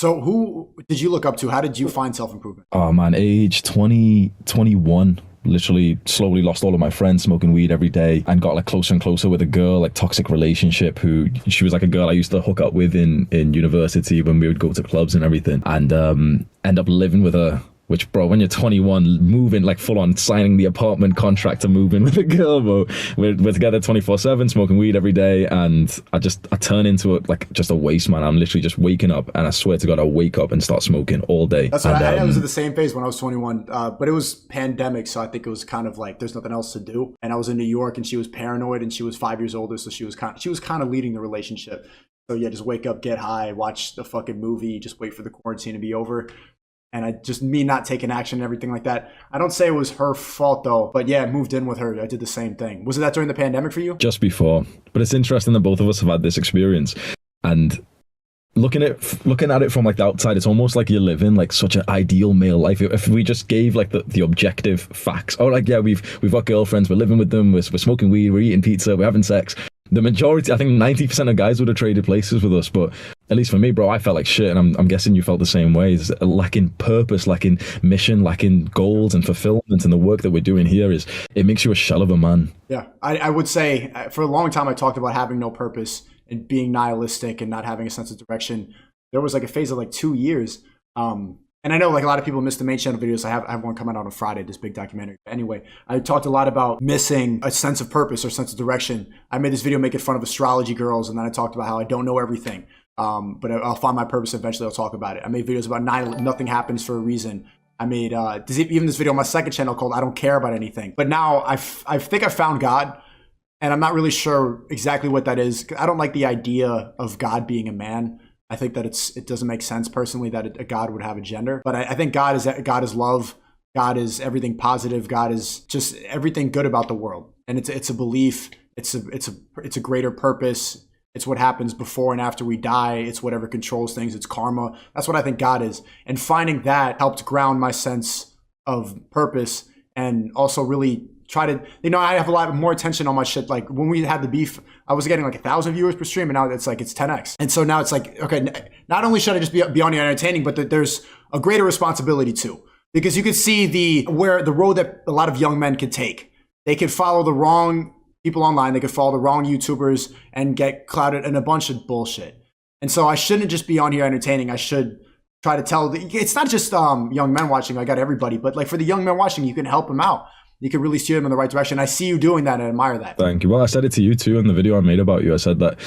So who did you look up to? How did you find self-improvement? Oh man, age 20, 21. Literally slowly lost all of my friends, smoking weed every day, and got like closer and closer with a girl, like toxic relationship, who she was like a girl I used to hook up with in university when we would go to clubs and everything, and end up living with her. Which, bro, when you're 21, moving like full on, signing the apartment contract to move in with a girl, bro. We're together 24/7, smoking weed every day, and I turn into just a waste man. I'm literally just waking up, and I swear to God, I wake up and start smoking all day. That's what I was at the same phase when I was 21, but it was pandemic, so I think it was kind of like there's nothing else to do. And I was in New York, and she was paranoid, and she was 5 years older, so she was kind of leading the relationship. So yeah, just wake up, get high, watch the fucking movie, just wait for the quarantine to be over. And me not taking action and everything like that. I don't say it was her fault though, but yeah, I moved in with her. I did the same thing. Was it that during the pandemic for you? Just before. But it's interesting that both of us have had this experience. And looking at it from like the outside, it's almost like you're living like such an ideal male life. If we just gave like the objective facts, oh, like, yeah, we've got girlfriends, we're living with them, we're smoking weed, we're eating pizza, we're having sex. The majority, I think 90% of guys would have traded places with us, but at least for me, bro, I felt like shit, and I'm guessing you felt the same way. It's lacking purpose, lacking mission, lacking goals and fulfillment, and the work that we're doing here it makes you a shell of a man. Yeah, I would say for a long time I talked about having no purpose and being nihilistic and not having a sense of direction. There was like a phase of like 2 years. And I know like a lot of people miss the main channel videos. I have one coming out on Friday, this big documentary. Anyway, I talked a lot about missing a sense of purpose or sense of direction. I made this video making fun of astrology girls, and then I talked about how I don't know everything. But I'll find my purpose eventually. I'll talk about it. I made videos about nothing happens for a reason. I made even this video on my second channel called I Don't Care About Anything. But now I think I found God, and I'm not really sure exactly what that is. I don't like the idea of God being a man. I think that it doesn't make sense personally that a God would have a gender. But I think God is love. God is everything positive. God is just everything good about the world. And it's a belief. It's a greater purpose. It's what happens before and after we die. It's whatever controls things. It's karma. That's what I think God is. And finding that helped ground my sense of purpose, and also really try to, I have a lot more attention on my shit. Like when we had the beef, I was getting like 1,000 viewers per stream, and now it's 10x. And so now it's like, okay, not only should I just be on here entertaining, but there's a greater responsibility too, because you could see the road that a lot of young men could take. They could follow the wrong people online. They could follow the wrong YouTubers and get clouded in a bunch of bullshit. And so I shouldn't just be on here entertaining. I should try to tell, it's not just young men watching. I got everybody, but like for the young men watching, you can help them out. You can really steer them in the right direction. I see you doing that and I admire that. Thank you. Well, I said it to you too in the video I made about you. I said that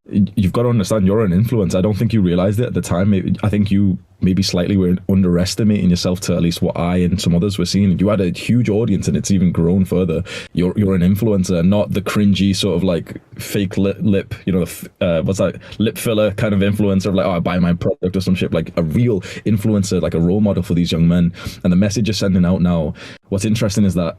you've got to understand you're an influence. I don't think you realized it at the time. I think you maybe slightly were underestimating yourself to at least what I and some others were seeing. You had a huge audience, and it's even grown further. You're an influencer, not the cringy sort of like fake lip, what's that, lip filler kind of influencer of like, oh, I buy my product or some shit. Like a real influencer, like a role model for these young men. And the message you're sending out now, what's interesting is that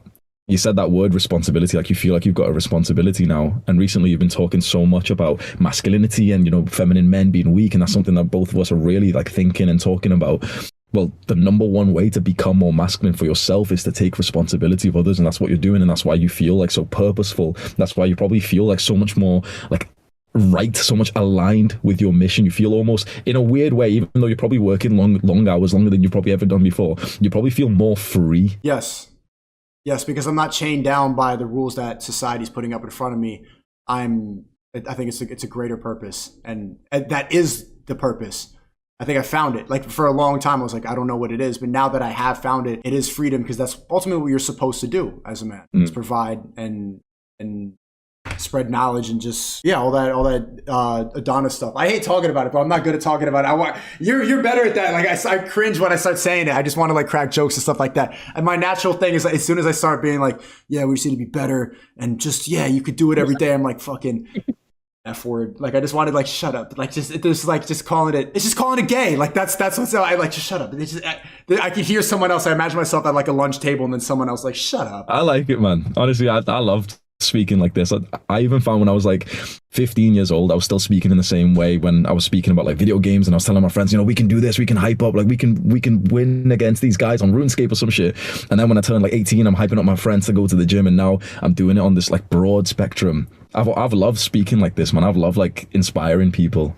you said that word responsibility, like you feel like you've got a responsibility now. And recently you've been talking so much about masculinity and, feminine men being weak. And that's something that both of us are really like thinking and talking about. Well, the number one way to become more masculine for yourself is to take responsibility of others. And that's what you're doing. And that's why you feel like so purposeful. That's why you probably feel like so much more like right, so much aligned with your mission. You feel almost in a weird way, even though you're probably working long hours, longer than you've probably ever done before, you probably feel more free. Yes, because I'm not chained down by the rules that society's putting up in front of me. I think it's a greater purpose, and that is the purpose. I think I found it. Like for a long time, I was like, I don't know what it is, but now that I have found it, it is freedom, because that's ultimately what you're supposed to do as a man. Is provide and spread knowledge and just all that Adonis stuff. I hate talking about it, but I'm not good at talking about it. You're better at that. Like I cringe when I start saying it. I just want to like crack jokes and stuff like that. And my natural thing is like, as soon as I start being like, yeah, we just need to be better and just you could do it every day. I'm like fucking F word. Like I just wanted like shut up. Like just calling it. It's just calling it gay. Like that's what's I like. Just shut up. I could hear someone else. I imagine myself at like a lunch table and then someone else like shut up. I like it, man. Honestly, I loved speaking like this. I even found when I was like 15 years old, I was still speaking in the same way when I was speaking about like video games, and I was telling my friends, we can do this, we can hype up, like we can win against these guys on RuneScape or some shit. And then when I turned like 18, I'm hyping up my friends to go to the gym, and now I'm doing it on this like broad spectrum. I've loved speaking like this, man. I've loved like inspiring people.